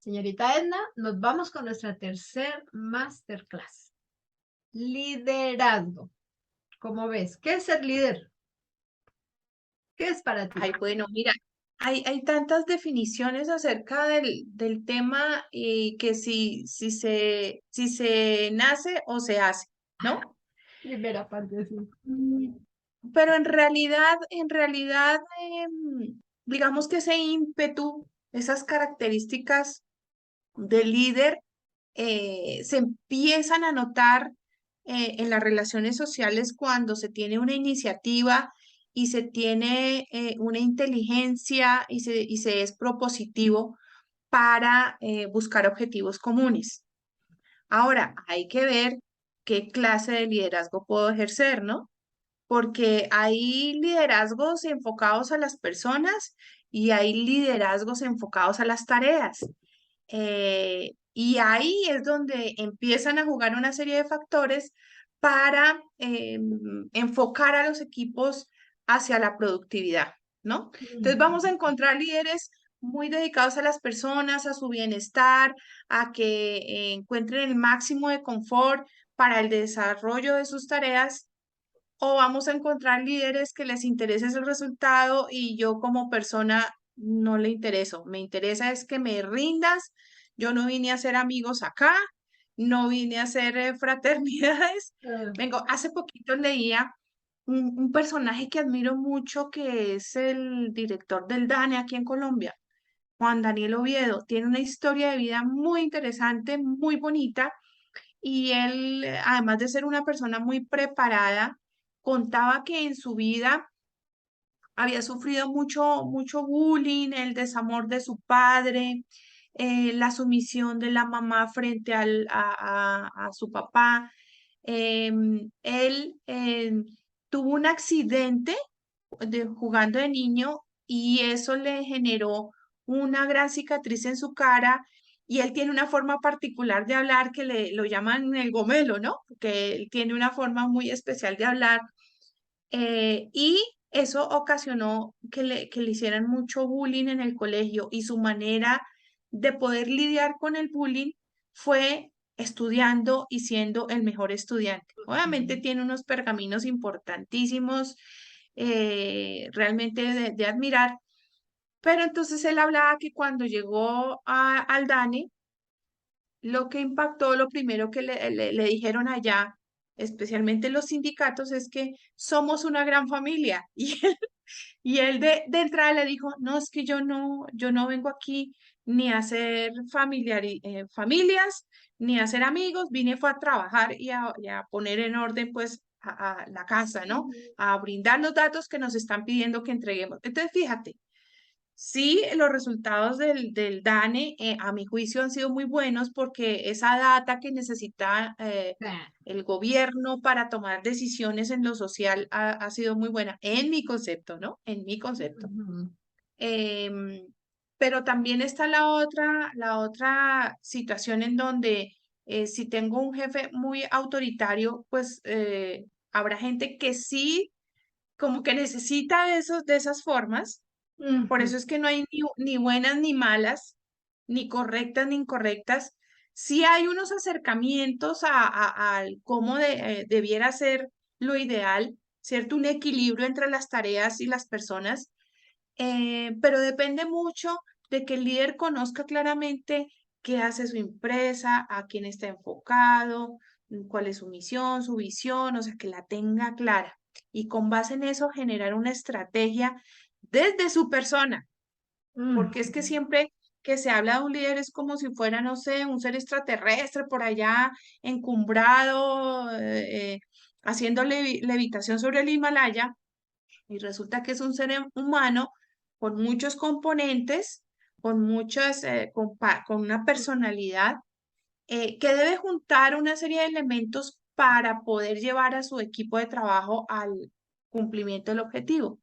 Señorita Edna, nos vamos con nuestra tercer masterclass. Liderazgo. ¿Cómo ves? ¿Qué es ser líder? ¿Qué es para ti? Ay, bueno, mira, hay tantas definiciones acerca del tema y que si se nace o se hace, ¿no? Primera parte, sí. Mm, Pero en realidad, digamos que ese ímpetu, esas características del líder se empiezan a notar en las relaciones sociales cuando se tiene una iniciativa y se tiene una inteligencia y se es propositivo para buscar objetivos comunes. Ahora, hay que ver qué clase de liderazgo puedo ejercer, ¿no? Porque hay liderazgos enfocados a las personas y hay liderazgos enfocados a las tareas. Y ahí es donde empiezan a jugar una serie de factores para enfocar a los equipos hacia la productividad, ¿no? Entonces vamos a encontrar líderes muy dedicados a las personas, a su bienestar, a que encuentren el máximo de confort para el desarrollo de sus tareas, o vamos a encontrar líderes que les interese el resultado y yo como persona no le intereso. Me interesa es que me rindas. Yo no vine a hacer amigos acá, no vine a hacer fraternidades. Ah, Vengo, hace poquito leía un personaje que admiro mucho, que es el director del DANE aquí en Colombia, Juan Daniel Oviedo. Tiene una historia de vida muy interesante, muy bonita, y él, además de ser una persona muy preparada, contaba que en su vida había sufrido mucho bullying, el desamor de su padre, la sumisión de la mamá frente a su papá. Él tuvo un accidente jugando de niño y eso le generó una gran cicatriz en su cara, y él tiene una forma particular de hablar que lo llaman el gomelo, ¿no? Que él tiene una forma muy especial de hablar, y eso ocasionó que le hicieran mucho bullying en el colegio, y su manera de poder lidiar con el bullying fue estudiando y siendo el mejor estudiante. Obviamente tiene unos pergaminos importantísimos, realmente de admirar, pero entonces él hablaba que cuando llegó al DANE, lo que impactó, lo primero que le dijeron allá, especialmente los sindicatos, es que somos una gran familia. Y él de entrada le dijo, no, es que yo no vengo aquí ni a hacer familias, ni a hacer amigos, vine fue a trabajar y a poner en orden pues a la casa, ¿no? A brindar los datos que nos están pidiendo que entreguemos. Entonces, fíjate, sí, los resultados del DANE, a mi juicio, han sido muy buenos, porque esa data que necesita ah, el gobierno para tomar decisiones en lo social ha sido muy buena, en mi concepto, ¿no? En mi concepto. ujú. Em, pero también está la otra situación en donde si tengo un jefe muy autoritario, pues habrá gente que sí como que necesita de esas formas. Por Ujú. eso es que no hay ni buenas ni malas, ni correctas ni incorrectas. Sí hay unos acercamientos al cómo debiera ser lo ideal, ¿cierto? Un equilibrio entre las tareas y las personas, pero depende mucho de que el líder conozca claramente qué hace su empresa, a quién está enfocado, cuál es su misión, su visión, o sea, que la tenga clara. Y con base en eso generar una estrategia desde su persona, porque es que Ujú. siempre que se habla de un líder es como si fuera, no sé, un ser extraterrestre por allá encumbrado, haciendo levitación sobre el Himalaya, y resulta que es un ser humano con muchos componentes, con una personalidad, que debe juntar una serie de elementos para poder llevar a su equipo de trabajo al cumplimiento del objetivo.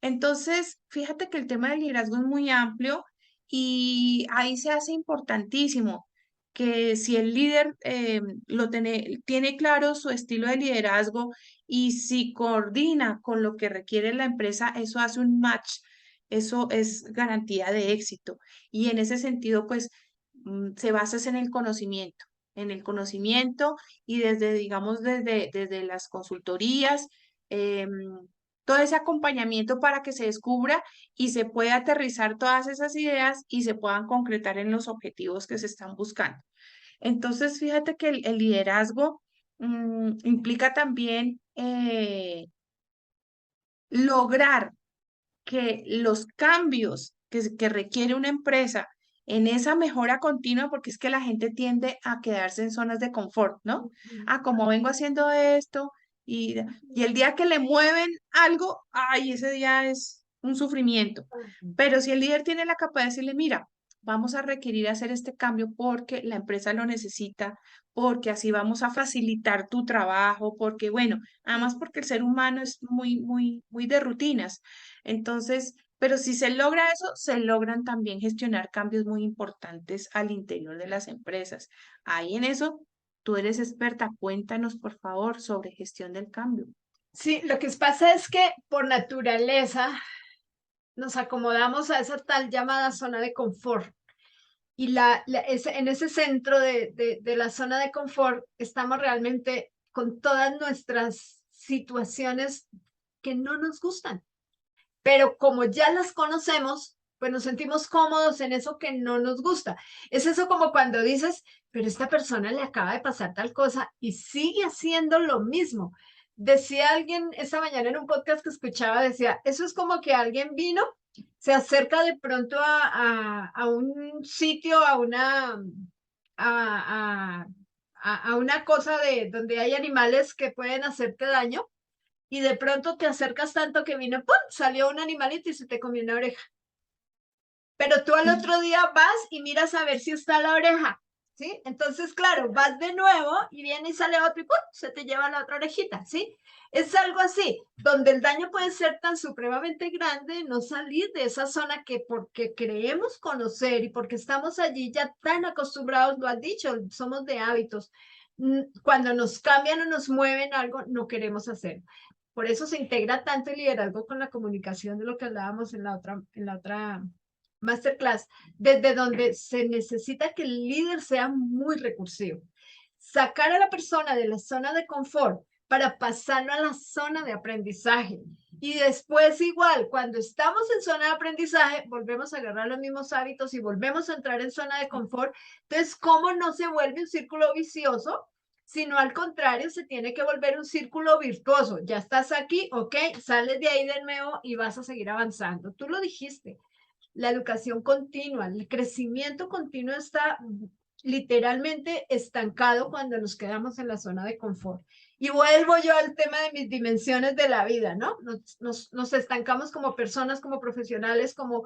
Entonces, fíjate que el tema del liderazgo es muy amplio, y ahí se hace importantísimo que si el líder tiene claro su estilo de liderazgo, y si coordina con lo que requiere la empresa, eso hace un match, eso es garantía de éxito. Y en ese sentido, pues se basa es en el conocimiento y desde, digamos, desde las consultorías, em, todo ese acompañamiento para que se descubra y se pueda aterrizar todas esas ideas y se puedan concretar en los objetivos que se están buscando. Entonces, fíjate que el liderazgo implica también lograr que los cambios que requiere una empresa en esa mejora continua, porque es que la gente tiende a quedarse en zonas de confort, ¿no? Ah, como vengo haciendo esto y el día que le mueven algo, ay, ese día es un sufrimiento. Pero si el líder tiene la capacidad de decirle, mira, vamos a requerir hacer este cambio porque la empresa lo necesita, porque así vamos a facilitar tu trabajo, porque bueno, además porque el ser humano es muy de rutinas. Entonces, pero si se logra eso, se logran también gestionar cambios muy importantes al interior de las empresas. Ahí en eso, tú eres experta. Cuéntanos, por favor, sobre gestión del cambio. Sí, lo que pasa es que por naturaleza nos acomodamos a esa tal llamada zona de confort. Y en ese centro de la zona de confort estamos realmente con todas nuestras situaciones que no nos gustan. Pero como ya las conocemos, pues nos sentimos cómodos en eso que no nos gusta. Es eso como cuando dices, pero esta persona le acaba de pasar tal cosa y sigue haciendo lo mismo. Decía alguien esta mañana en un podcast que escuchaba, decía, eso es como que alguien vino, se acerca de pronto a un sitio, a, a una cosa donde hay animales que pueden hacerte daño y de pronto te acercas tanto que vino, ¡pum!, salió un animalito y se te comió una oreja. Pero tú al otro día vas y miras a ver si está la oreja, ¿sí? Entonces, claro, vas de nuevo y viene y sale otro y ¡pum!, se te lleva la otra orejita, ¿sí? Es algo así, donde el daño puede ser tan supremamente grande, no salir de esa zona que porque creemos conocer y porque estamos allí ya tan acostumbrados, lo has dicho, somos de hábitos. Cuando nos cambian o nos mueven algo, no queremos hacer. Por eso se integra tanto el liderazgo con la comunicación de lo que hablábamos en la otra masterclass, desde donde se necesita que el líder sea muy recursivo. Sacar a la persona de la zona de confort para pasarlo a la zona de aprendizaje. Y después igual, cuando estamos en zona de aprendizaje, volvemos a agarrar los mismos hábitos y volvemos a entrar en zona de confort. Entonces, ¿cómo no se vuelve un círculo vicioso? Sino al contrario, se tiene que volver un círculo virtuoso. Ya estás aquí, ok, sales de ahí de nuevo y vas a seguir avanzando. Tú lo dijiste, la educación continua, el crecimiento continuo está literalmente estancado cuando nos quedamos en la zona de confort. Y vuelvo yo al tema de mis dimensiones de la vida, ¿no? Nos estancamos como personas, como profesionales, como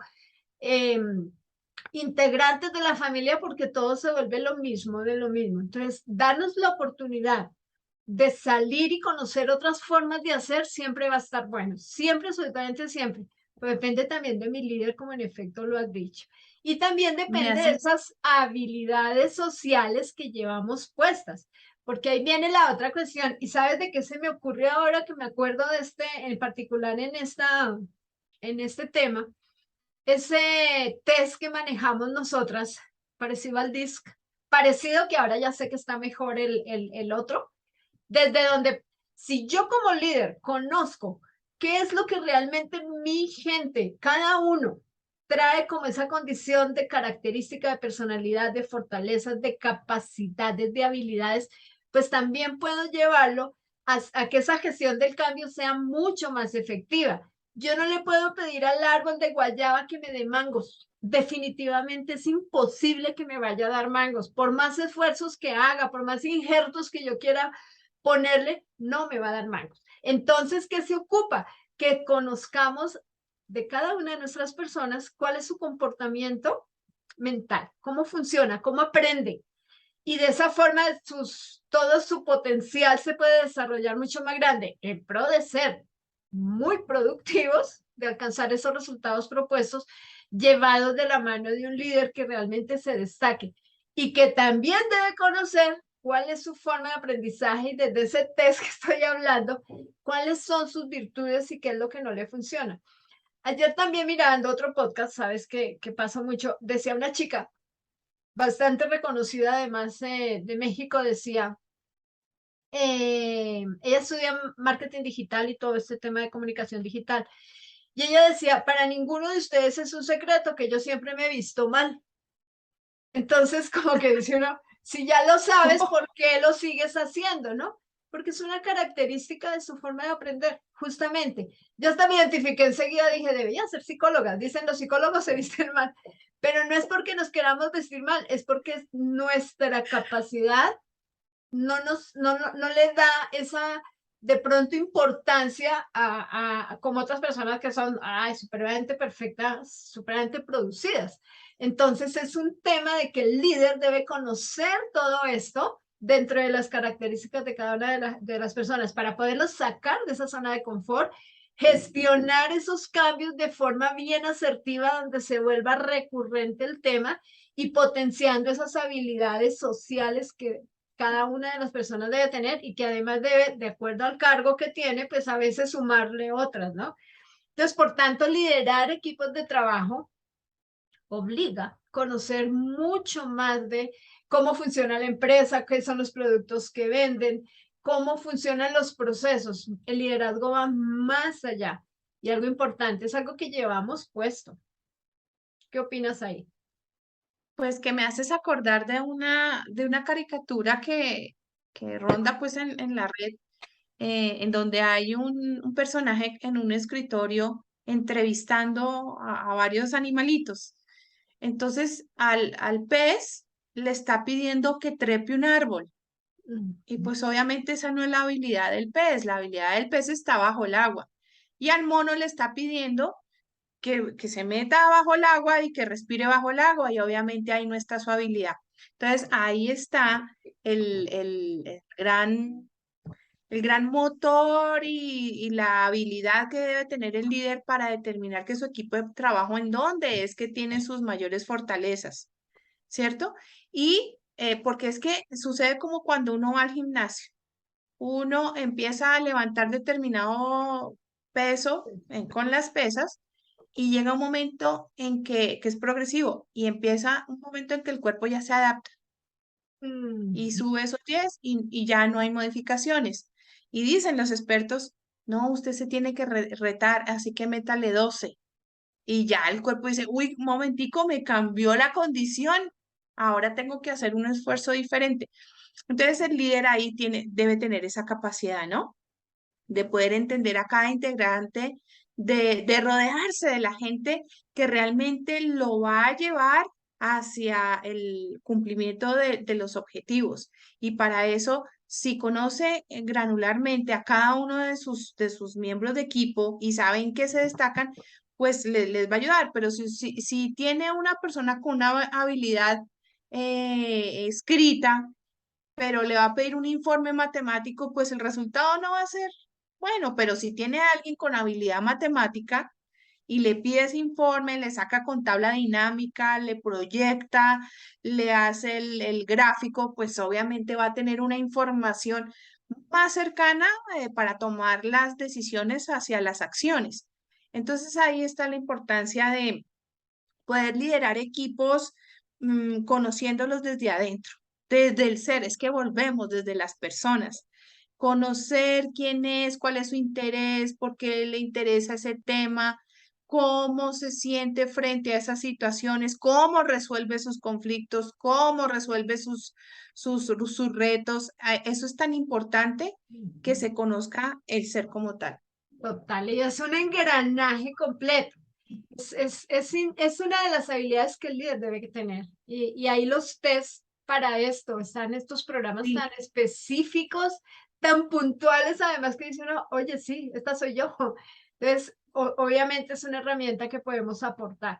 eh, integrantes de la familia porque todo se vuelve lo mismo, de lo mismo. Entonces, darnos la oportunidad de salir y conocer otras formas de hacer siempre va a estar bueno, siempre, absolutamente siempre. Pero depende también de mi líder, como en efecto lo has dicho. Y también Me depende de hace, esas habilidades sociales que llevamos puestas, porque ahí viene la otra cuestión. ¿Y sabes de qué se me ocurre ahora que me acuerdo de en particular en este tema? Ese test que manejamos nosotras, parecido al DISC, parecido que ahora ya sé que está mejor el otro, desde donde, si yo como líder conozco qué es lo que realmente mi gente, cada uno, trae como esa condición de característica de personalidad, de fortalezas, de capacidades, de habilidades, pues también puedo llevarlo a que esa gestión del cambio sea mucho más efectiva. Yo no le puedo pedir al árbol de guayaba que me dé mangos. Definitivamente es imposible que me vaya a dar mangos. Por más esfuerzos que haga, por más injertos que yo quiera ponerle, no me va a dar mangos. Entonces, ¿qué se ocupa? Que conozcamos de cada una de nuestras personas cuál es su comportamiento mental, cómo funciona, cómo aprende. Y de esa forma todo su potencial se puede desarrollar mucho más grande en pro de ser muy productivos, de alcanzar esos resultados propuestos, llevados de la mano de un líder que realmente se destaque y que también debe conocer cuál es su forma de aprendizaje y desde ese test que estoy hablando, cuáles son sus virtudes y qué es lo que no le funciona. Ayer también mirando otro podcast, sabes que pasa mucho, decía una chica, bastante reconocida además de México, decía, ella estudia marketing digital y todo este tema de comunicación digital. Y ella decía, para ninguno de ustedes es un secreto que yo siempre me he visto mal. Entonces, como que dice uno, si ya lo sabes, ¿por qué lo sigues haciendo, no? Porque es una característica de su forma de aprender, justamente. Yo hasta me identifiqué enseguida, dije, debería ser psicóloga. Dicen los psicólogos se visten mal, pero no es porque nos queramos vestir mal, es porque nuestra capacidad no le da esa de pronto importancia como otras personas que son supremamente perfectas, supremamente producidas. Entonces es un tema de que el líder debe conocer todo esto dentro de las características de cada una de las personas para poderlos sacar de esa zona de confort, gestionar esos cambios de forma bien asertiva donde se vuelva recurrente el tema y potenciando esas habilidades sociales que cada una de las personas debe tener y que además debe, de acuerdo al cargo que tiene, pues a veces sumarle otras, ¿no? Entonces, por tanto, liderar equipos de trabajo obliga a conocer mucho más de cómo funciona la empresa, qué son los productos que venden, cómo funcionan los procesos. El liderazgo va más allá. Y algo importante, es algo que llevamos puesto. ¿Qué opinas ahí? Pues que me haces acordar de una caricatura que ronda pues en la red, en donde hay un personaje en un escritorio entrevistando a varios animalitos. Entonces al pez le está pidiendo que trepe un árbol. Y pues obviamente esa no es la habilidad del pez, la habilidad del pez está bajo el agua. Y al mono le está pidiendo que se meta bajo el agua y que respire bajo el agua, y obviamente ahí no está su habilidad. Entonces ahí está el gran motor y la habilidad que debe tener el líder para determinar que su equipo de trabajo en dónde es que tiene sus mayores fortalezas, ¿cierto? Y porque es que sucede como cuando uno va al gimnasio. Uno empieza a levantar determinado peso con las pesas y llega un momento en que es progresivo y empieza un momento en que el cuerpo ya se adapta y Mm. sube esos 10 y ya no hay modificaciones. Y dicen los expertos, no, usted se tiene que retar, así que métale 12. Y ya el cuerpo dice, uy, un momentico, me cambió la condición, ahora tengo que hacer un esfuerzo diferente. Entonces el líder ahí debe tener esa capacidad, ¿no? De poder entender a cada integrante, de rodearse de la gente que realmente lo va a llevar hacia el cumplimiento de los objetivos. Y para eso, si conoce granularmente a cada uno de sus miembros de equipo y saben que se destacan, pues les va a ayudar. Pero si tiene una persona con una habilidad escrita, pero le va a pedir un informe matemático, pues el resultado no va a ser bueno, pero si tiene a alguien con habilidad matemática y le pide ese informe, le saca con tabla dinámica, le proyecta, le hace el gráfico, pues obviamente va a tener una información más cercana para tomar las decisiones hacia las acciones. Entonces ahí está la importancia de poder liderar equipos conociéndolos desde adentro, desde el ser, es que volvemos desde las personas. Conocer quién es, cuál es su interés, por qué le interesa ese tema, cómo se siente frente a esas situaciones, cómo resuelve sus conflictos, cómo resuelve sus retos. Eso es tan importante que se conozca el ser como tal. Total, y es un engranaje completo. Es una de las habilidades que el líder debe tener. Y ahí los test para esto, están estos programas Sí. tan específicos, tan puntuales, además que dice uno, oye, sí, esta soy yo. Entonces, obviamente es una herramienta que podemos aportar.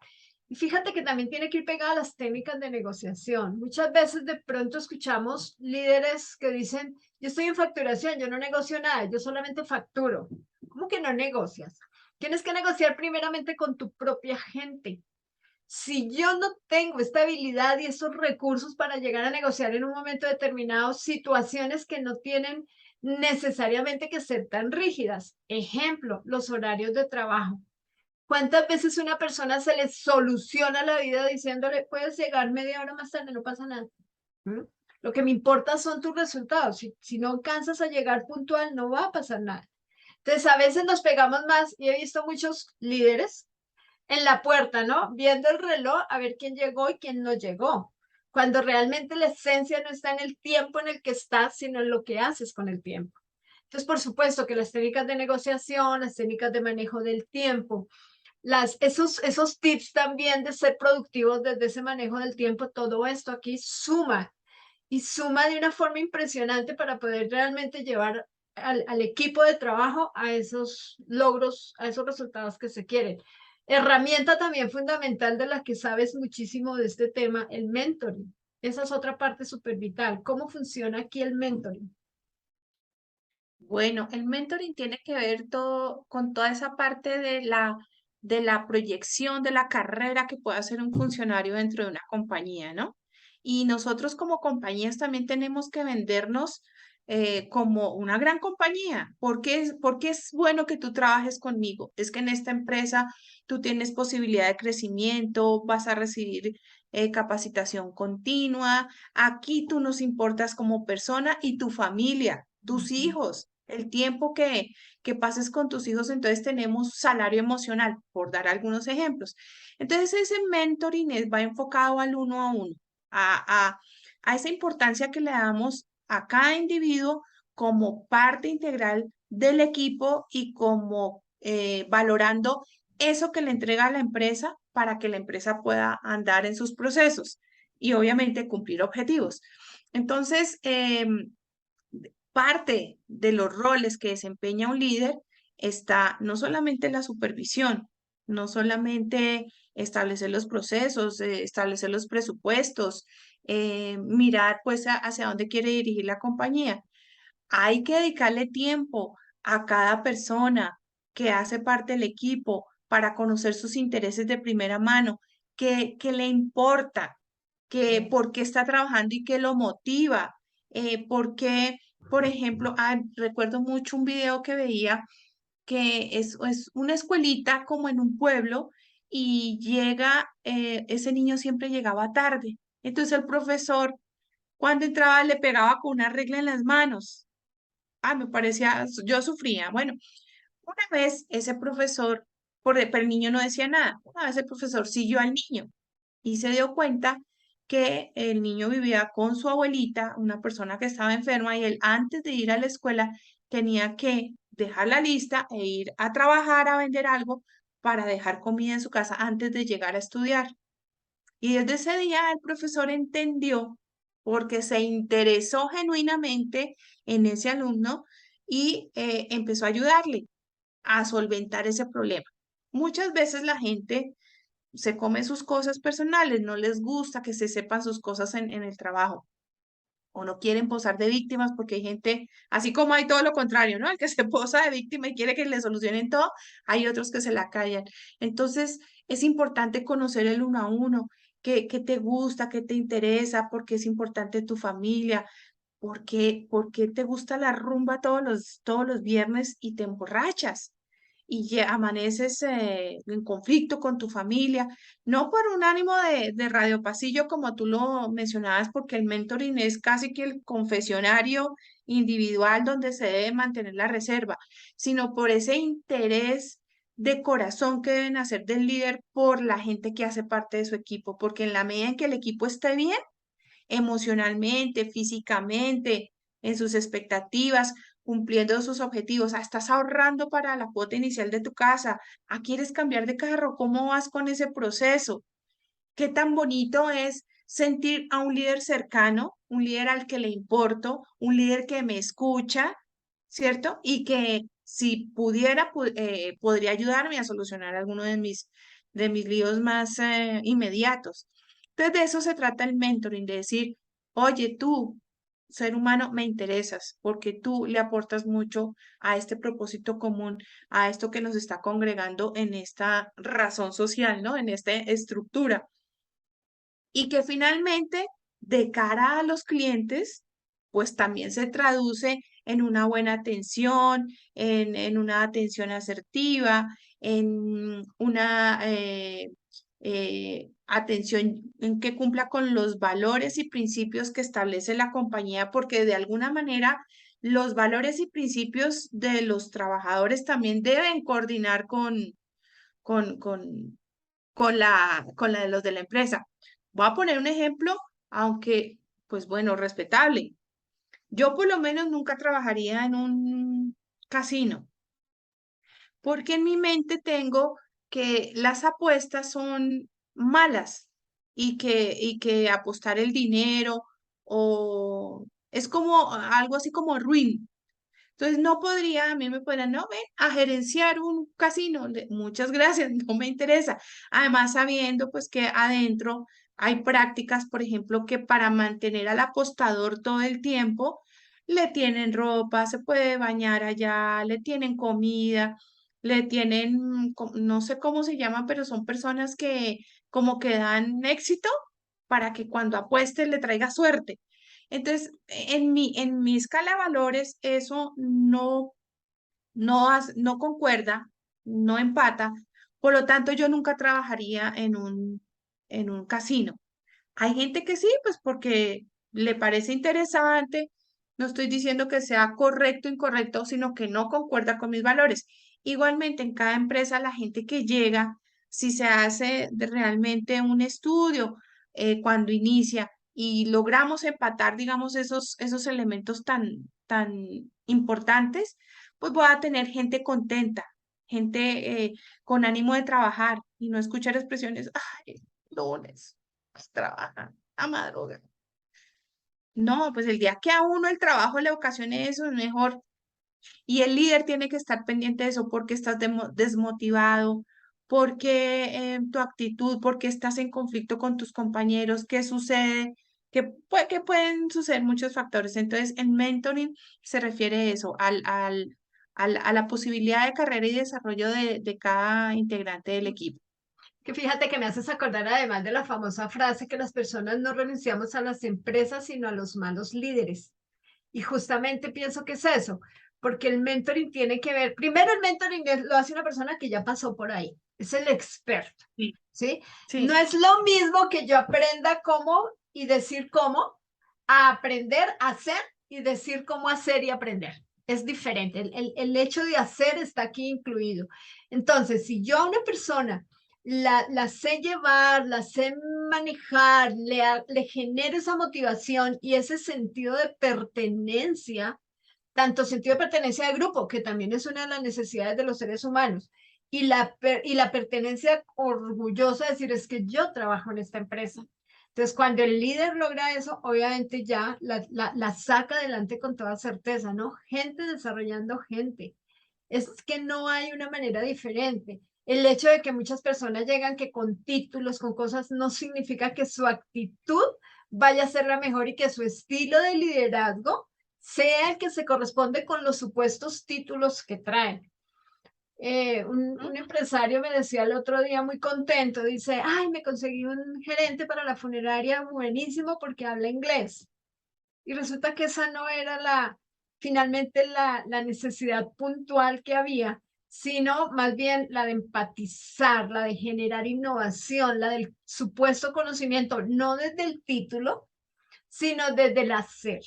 Y fíjate que también tiene que ir pegada a las técnicas de negociación. Muchas veces de pronto escuchamos líderes que dicen, yo estoy en facturación, yo no negocio nada, yo solamente facturo. ¿Cómo que no negocias? Tienes que negociar primeramente con tu propia gente. Si yo no tengo esta habilidad y esos recursos para llegar a negociar en un momento determinado situaciones que no tienen necesariamente que ser tan rígidas. Ejemplo, los horarios de trabajo. ¿Cuántas veces una persona se le soluciona la vida diciéndole, puedes llegar media hora más tarde, no pasa nada? ¿Mm? Lo que me importa son tus resultados. Si no alcanzas a llegar puntual, no va a pasar nada. Entonces, a veces nos pegamos más, y he visto muchos líderes en la puerta, ¿no? Viendo el reloj a ver quién llegó y quién no llegó. Cuando realmente la esencia no está en el tiempo en el que estás, sino en lo que haces con el tiempo. Entonces, por supuesto que las técnicas de negociación, las técnicas de manejo del tiempo, esos tips también de ser productivos desde ese manejo del tiempo, todo esto aquí suma y suma de una forma impresionante para poder realmente llevar al equipo de trabajo a esos logros, a esos resultados que se quieren. Herramienta también fundamental de la que sabes muchísimo de este tema, el mentoring. Esa es otra parte súper vital. ¿Cómo funciona aquí el mentoring? Bueno, el mentoring tiene que ver todo con toda esa parte de la proyección de la carrera que puede hacer un funcionario dentro de una compañía, ¿no? Y nosotros como compañías también tenemos que vendernos como una gran compañía. ¿Por qué es bueno que tú trabajes conmigo? Es que en esta empresa tú tienes posibilidad de crecimiento, vas a recibir capacitación continua, aquí tú nos importas como persona y tu familia, tus hijos, el tiempo que pases con tus hijos, entonces tenemos salario emocional, por dar algunos ejemplos. Entonces ese mentoring va enfocado al uno a uno, a, a, a esa importancia que le damos a cada individuo como parte integral del equipo y como valorando eso que le entrega a la empresa para que la empresa pueda andar en sus procesos y obviamente cumplir objetivos. Entonces, parte de los roles que desempeña un líder está no solamente la supervisión, no solamente establecer los procesos, establecer los presupuestos, mirar pues hacia dónde quiere dirigir la compañía. Hay que dedicarle tiempo a cada persona que hace parte del equipo para conocer sus intereses de primera mano, que le importa, que por qué está trabajando y qué lo motiva, porque, por ejemplo, recuerdo mucho un video que veía que es una escuelita como en un pueblo y llega, ese niño siempre llegaba tarde. Entonces el profesor, cuando entraba, le pegaba con una regla en las manos. Me parecía, yo sufría. Bueno, una vez ese profesor, pero el niño no decía nada. Una vez el profesor siguió al niño y se dio cuenta que el niño vivía con su abuelita, una persona que estaba enferma, y él antes de ir a la escuela tenía que dejar la lista e ir a trabajar, a vender algo para dejar comida en su casa antes de llegar a estudiar. Y desde ese día el profesor entendió porque se interesó genuinamente en ese alumno y empezó a ayudarle a solventar ese problema. Muchas veces la gente se come sus cosas personales, no les gusta que se sepan sus cosas en el trabajo o no quieren posar de víctimas porque hay gente, así como hay todo lo contrario, ¿no? El que se posa de víctima y quiere que le solucionen todo, hay otros que se la callan. Entonces, es importante conocer el uno a uno, qué te gusta, qué te interesa, por qué es importante tu familia, por qué te gusta la rumba todos los viernes y te emborrachas y amaneces en conflicto con tu familia, no por un ánimo de radio pasillo como tú lo mencionabas, porque el mentoring es casi que el confesionario individual donde se debe mantener la reserva, sino por ese interés de corazón que deben hacer del líder por la gente que hace parte de su equipo, porque en la medida en que el equipo esté bien, emocionalmente, físicamente, en sus expectativas, cumpliendo sus objetivos. Estás ahorrando para la cuota inicial de tu casa. ¿Quieres cambiar de carro? ¿Cómo vas con ese proceso? ¿Qué tan bonito es sentir a un líder cercano, un líder al que le importo, un líder que me escucha, ¿cierto? Y que si pudiera, podría ayudarme a solucionar alguno de mis líos más inmediatos. Entonces, de eso se trata el mentoring, de decir, oye, tú, ser humano, me interesas porque tú le aportas mucho a este propósito común, a esto que nos está congregando en esta razón social, ¿no? En esta estructura y que finalmente, de cara a los clientes, pues también se traduce en una buena atención, en una atención asertiva, en una atención en que cumpla con los valores y principios que establece la compañía, porque de alguna manera los valores y principios de los trabajadores también deben coordinar con, con, con la de los de la empresa. Voy a poner un ejemplo, aunque, pues bueno, respetable. Yo por lo menos nunca trabajaría en un casino, porque en mi mente tengo que las apuestas son malas y que apostar el dinero o es como algo así como ruin. Entonces no podría, a mí me podrían, no, ven a gerenciar un casino. Muchas gracias, no me interesa. Además, sabiendo pues que adentro hay prácticas, por ejemplo, que para mantener al apostador todo el tiempo, le tienen ropa, se puede bañar allá, le tienen comida, le tienen, no sé cómo se llaman, pero son personas que como que dan éxito para que cuando apueste le traiga suerte. Entonces, en mi escala de valores, eso no concuerda, no empata. Por lo tanto, yo nunca trabajaría en un casino. Hay gente que sí, pues porque le parece interesante. No estoy diciendo que sea correcto o incorrecto, sino que no concuerda con mis valores. Igualmente, en cada empresa, la gente que llega, si se hace realmente un estudio cuando inicia y logramos empatar, digamos, esos elementos tan importantes, pues voy a tener gente contenta, gente con ánimo de trabajar y no escuchar expresiones, ay, lunes pues, trabajan a madrugar. No, pues el día que a uno el trabajo le ocasione eso es mejor. Y el líder tiene que estar pendiente de eso porque estás desmotivado, porque tu actitud, porque estás en conflicto con tus compañeros, qué sucede, que pueden suceder muchos factores. Entonces, en mentoring se refiere a eso, a la posibilidad de carrera y desarrollo de cada integrante del equipo. Que fíjate que me haces acordar además de la famosa frase que las personas no renunciamos a las empresas, sino a los malos líderes. Y justamente pienso que es eso, porque el mentoring tiene que ver, primero el mentoring lo hace una persona que ya pasó por ahí, es el experto, Sí, ¿sí? No sí, es lo mismo que yo aprenda cómo y decir cómo, a aprender a hacer y decir cómo hacer y aprender. Es diferente, el hecho de hacer está aquí incluido. Entonces, si yo a una persona la sé llevar, la sé manejar, le genero esa motivación y ese sentido de pertenencia, tanto sentido de pertenencia de grupo, que también es una de las necesidades de los seres humanos, y la pertenencia orgullosa de decir, es que yo trabajo en esta empresa. Entonces, cuando el líder logra eso, obviamente ya la saca adelante con toda certeza, ¿no? Gente desarrollando gente. Es que no hay una manera diferente. El hecho de que muchas personas llegan que con títulos, con cosas, no significa que su actitud vaya a ser la mejor y que su estilo de liderazgo sea el que se corresponde con los supuestos títulos que traen. Un empresario me decía el otro día muy contento, dice, ay, me conseguí un gerente para la funeraria buenísimo porque habla inglés. Y resulta que esa no era finalmente la necesidad puntual que había, sino más bien la de empatizar, la de generar innovación, la del supuesto conocimiento, no desde el título, sino desde el hacer.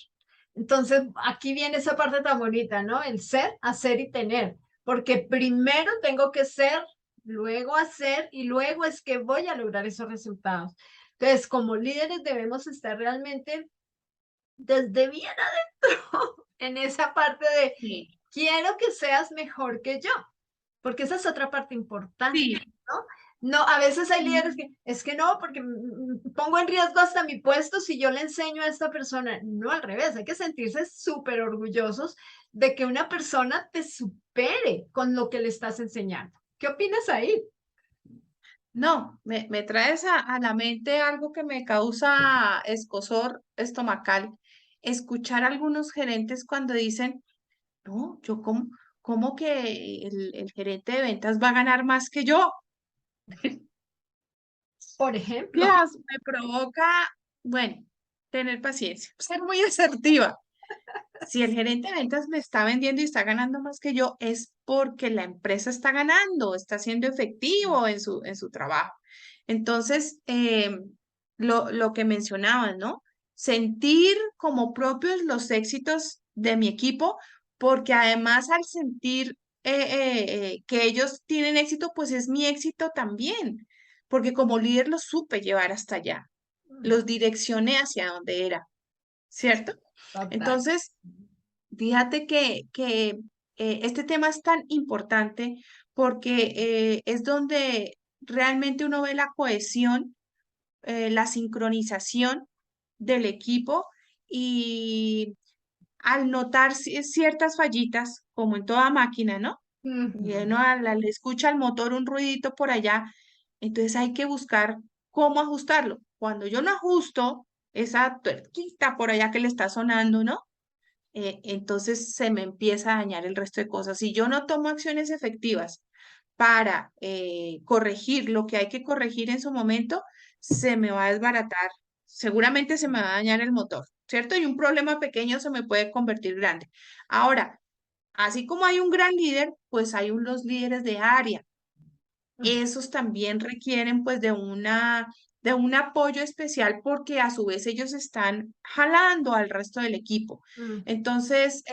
Entonces, aquí viene esa parte tan bonita, ¿no? El ser, hacer y tener, porque primero tengo que ser, luego hacer y luego es que voy a lograr esos resultados. Entonces, como líderes debemos estar realmente desde bien adentro en esa parte de sí, quiero que seas mejor que yo, porque esa es otra parte importante, sí. ¿no? No, a veces hay líderes Mm. que es que no, porque pongo en riesgo hasta mi puesto si yo le enseño a esta persona. No, al revés, hay que sentirse súper orgullosos de que una persona te supere con lo que le estás enseñando. ¿Qué opinas ahí? No, me traes a la mente algo que me causa escozor estomacal. Escuchar a algunos gerentes cuando dicen, no, yo cómo que el gerente de ventas va a ganar más que yo. Por ejemplo, Me provoca, bueno, tener paciencia, ser muy asertiva. Si el gerente de ventas me está vendiendo y está ganando más que yo, es porque la empresa está ganando, está siendo efectivo en su trabajo. Entonces, lo que mencionaban, ¿no? Sentir como propios los éxitos de mi equipo, porque además al sentir que ellos tienen éxito, pues es mi éxito también, porque como líder los supe llevar hasta allá, los direccioné hacia donde era, ¿cierto? Total. Entonces, fíjate que este tema es tan importante porque es donde realmente uno ve la cohesión, la sincronización del equipo y al notar ciertas fallitas, como en toda máquina, ¿no? Y Ujú. uno le escucha al motor un ruidito por allá, entonces hay que buscar cómo ajustarlo. Cuando yo no ajusto esa tuerquita por allá que le está sonando, ¿no? Entonces se me empieza a dañar el resto de cosas. Si yo no tomo acciones efectivas para corregir lo que hay que corregir en su momento, se me va a desbaratar. Seguramente se me va a dañar el motor, ¿cierto? Y un problema pequeño se me puede convertir grande. Ahora, así como hay un gran líder, pues hay unos líderes de área. Esos también requieren pues de un apoyo especial porque a su vez ellos están jalando al resto del equipo. Mm. Entonces,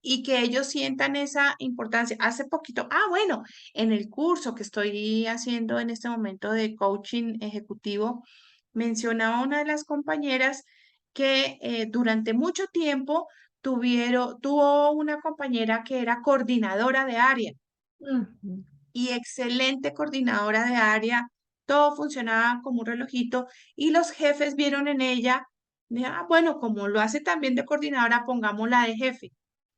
y que ellos sientan esa importancia. Hace poquito, bueno, en el curso que estoy haciendo en este momento de coaching ejecutivo, mencionaba una de las compañeras que durante mucho tiempo tuvo una compañera que era coordinadora de área Ujú. y excelente coordinadora de área, todo funcionaba como un relojito y los jefes vieron en ella, bueno, como lo hace también de coordinadora, pongámosla de jefe.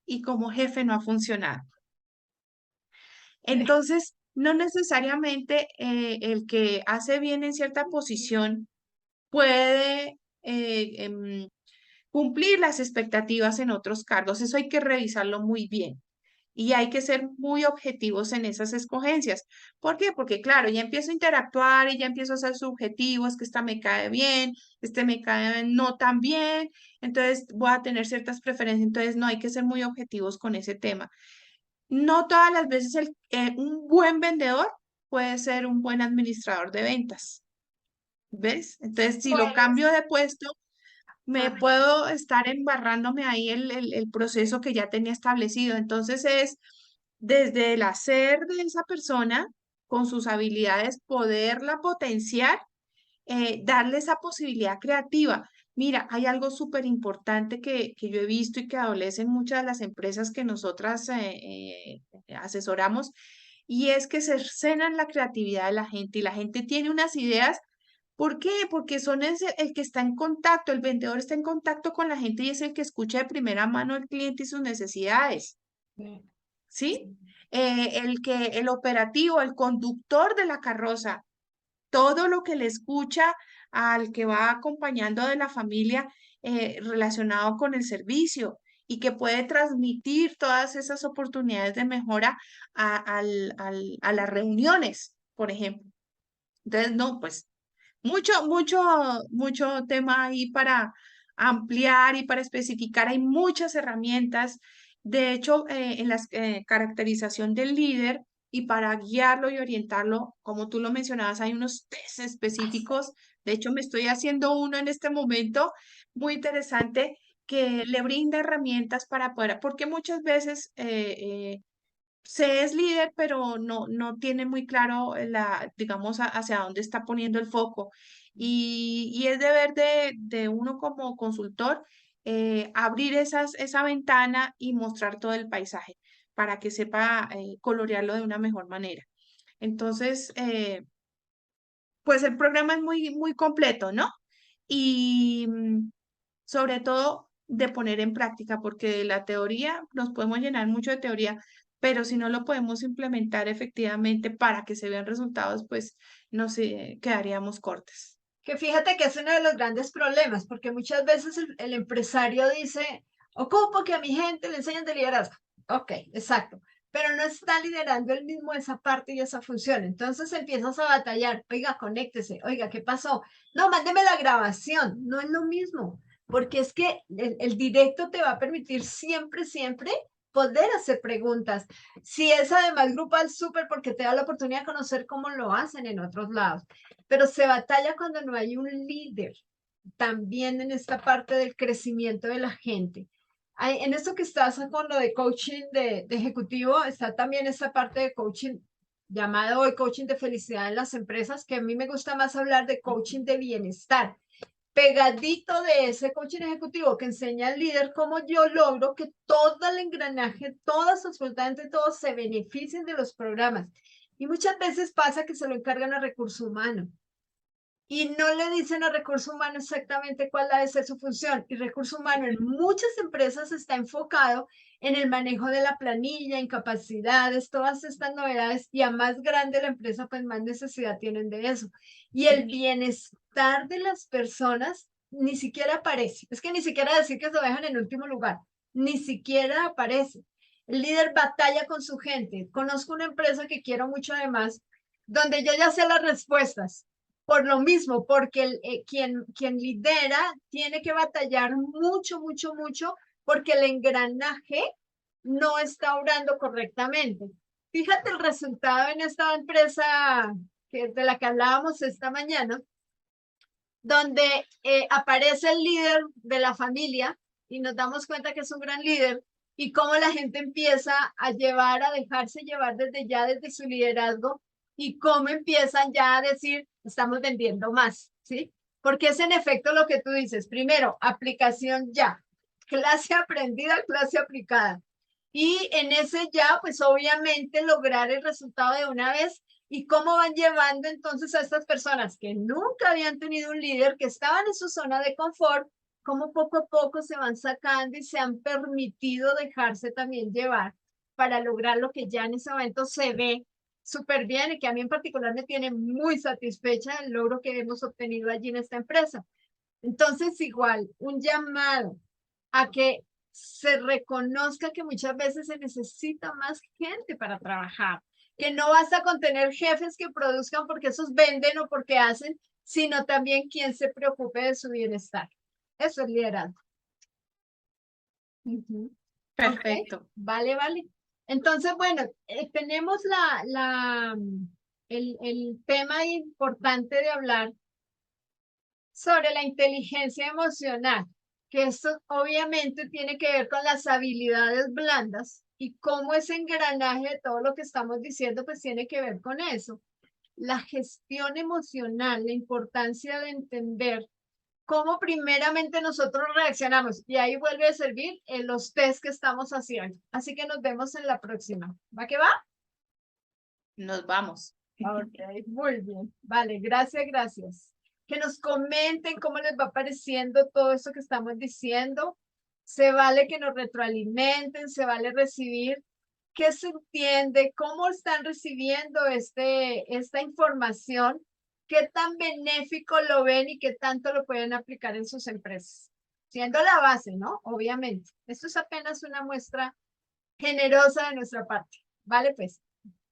Y como jefe no ha funcionado. Entonces, no necesariamente el que hace bien en cierta posición puede cumplir las expectativas en otros cargos. Eso hay que revisarlo muy bien. Y hay que ser muy objetivos en esas escogencias. ¿Por qué? Porque claro, ya empiezo a interactuar y ya empiezo a ser subjetivo, es que esta me cae bien, este me cae no tan bien, entonces voy a tener ciertas preferencias, entonces no hay que ser muy objetivos con ese tema. No todas las veces un buen vendedor puede ser un buen administrador de ventas, ¿ves? Entonces, si lo Pues, cambio de puesto, me ay, puedo estar embarrándome ahí el proceso que ya tenía establecido. Entonces es desde el hacer de esa persona con sus habilidades, poderla potenciar, darle esa posibilidad creativa. Mira, hay algo súper importante que yo he visto y que adolecen muchas de las empresas que nosotras asesoramos, y es que cercenan la creatividad de la gente y la gente tiene unas ideas. ¿Por qué? Porque son el que está en contacto, el vendedor está en contacto con la gente y es el que escucha de primera mano al cliente y sus necesidades, sí, ¿sí? sí. El operativo, el conductor de la carroza, todo lo que le escucha al que va acompañando de la familia relacionado con el servicio y que puede transmitir todas esas oportunidades de mejora a las reuniones, por ejemplo. Entonces, no, pues mucho tema ahí para ampliar y para especificar. Hay muchas herramientas. De hecho, en la caracterización del líder y para guiarlo y orientarlo, como tú lo mencionabas, hay unos test específicos. De hecho, me estoy haciendo uno en este momento muy interesante que le brinda herramientas para poder, porque muchas veces se es líder, pero no tiene muy claro digamos, hacia dónde está poniendo el foco. Y es deber de uno como consultor abrir esa ventana y mostrar todo el paisaje para que sepa colorearlo de una mejor manera. Entonces, pues el programa es muy completo, ¿no? Y sobre todo de poner en práctica, porque de la teoría nos podemos llenar mucho de teoría, pero si no lo podemos implementar efectivamente para que se vean resultados, pues no sé, quedaríamos cortes. Que fíjate que es uno de los grandes problemas, porque muchas veces el empresario dice, ocupo que a mi gente le enseñen de liderazgo. Ok, exacto. Pero no está liderando él mismo esa parte y esa función. Entonces empiezas a batallar. Oiga, conéctese. Oiga, ¿qué pasó? No, mándeme la grabación. No es lo mismo. porque es que el directo te va a permitir siempre, siempre poder hacer preguntas. Si es además grupal, súper, porque te da la oportunidad de conocer cómo lo hacen en otros lados. Pero se batalla cuando no hay un líder, también en esta parte del crecimiento de la gente. En esto que estás con lo de coaching de ejecutivo, está también esta parte de coaching llamado hoy coaching de felicidad en las empresas, que a mí me gusta más hablar de coaching de bienestar. Pegadito de ese coaching ejecutivo que enseña al líder cómo yo logro que todo el engranaje, todas, absolutamente todos se beneficien de los programas. Y muchas veces pasa que se lo encargan a recursos humanos y no le dicen a recursos humanos exactamente cuál debe ser su función. Y recursos humanos en muchas empresas está enfocado en el manejo de la planilla, incapacidades, todas estas novedades, y a más grande la empresa, pues más necesidad tienen de eso. Y el bienestar de las personas ni siquiera aparece. Es que ni siquiera decir que se dejan en último lugar, ni siquiera aparece. El líder batalla con su gente. Conozco una empresa que quiero mucho además, donde yo ya sé las respuestas por lo mismo, porque quien lidera tiene que batallar mucho, mucho, mucho, porque el engranaje no está obrando correctamente. Fíjate el resultado en esta empresa de la que hablábamos esta mañana, donde aparece el líder de la familia y nos damos cuenta que es un gran líder, y cómo la gente empieza a dejarse llevar desde ya, desde su liderazgo, y cómo empiezan ya a decir, estamos vendiendo más, ¿sí? Porque es en efecto lo que tú dices. Primero, aplicación ya, clase aprendida, clase aplicada. Y en ese ya, pues obviamente lograr el resultado de una vez. ¿Y cómo van llevando entonces a estas personas que nunca habían tenido un líder, que estaban en su zona de confort, cómo poco a poco se van sacando y se han permitido dejarse también llevar para lograr lo que ya en ese momento se ve súper bien, y que a mí en particular me tiene muy satisfecha el logro que hemos obtenido allí en esta empresa? Entonces, igual, un llamado a que se reconozca que muchas veces se necesita más gente para trabajar, que no basta con tener jefes que produzcan porque esos venden o porque hacen, sino también quien se preocupe de su bienestar. Eso es liderazgo. Ok, Perfecto. vale, vale. Entonces, bueno, tenemos el tema importante de hablar sobre la inteligencia emocional, que esto obviamente tiene que ver con las habilidades blandas, y cómo ese engranaje de todo lo que estamos diciendo pues tiene que ver con eso. La gestión emocional, la importancia de entender cómo primeramente nosotros reaccionamos, y ahí vuelve a servir en los test que estamos haciendo. Así que nos vemos en la próxima. ¿Va que va? Nos vamos. Ok, muy bien. Vale, gracias, gracias. Que nos comenten cómo les va pareciendo todo eso que estamos diciendo. Se vale que nos retroalimenten, se vale recibir qué se entiende, cómo están recibiendo esta información, qué tan benéfico lo ven y qué tanto lo pueden aplicar en sus empresas. Siendo la base, ¿no? Obviamente. Esto es apenas una muestra generosa de nuestra parte. Vale, pues.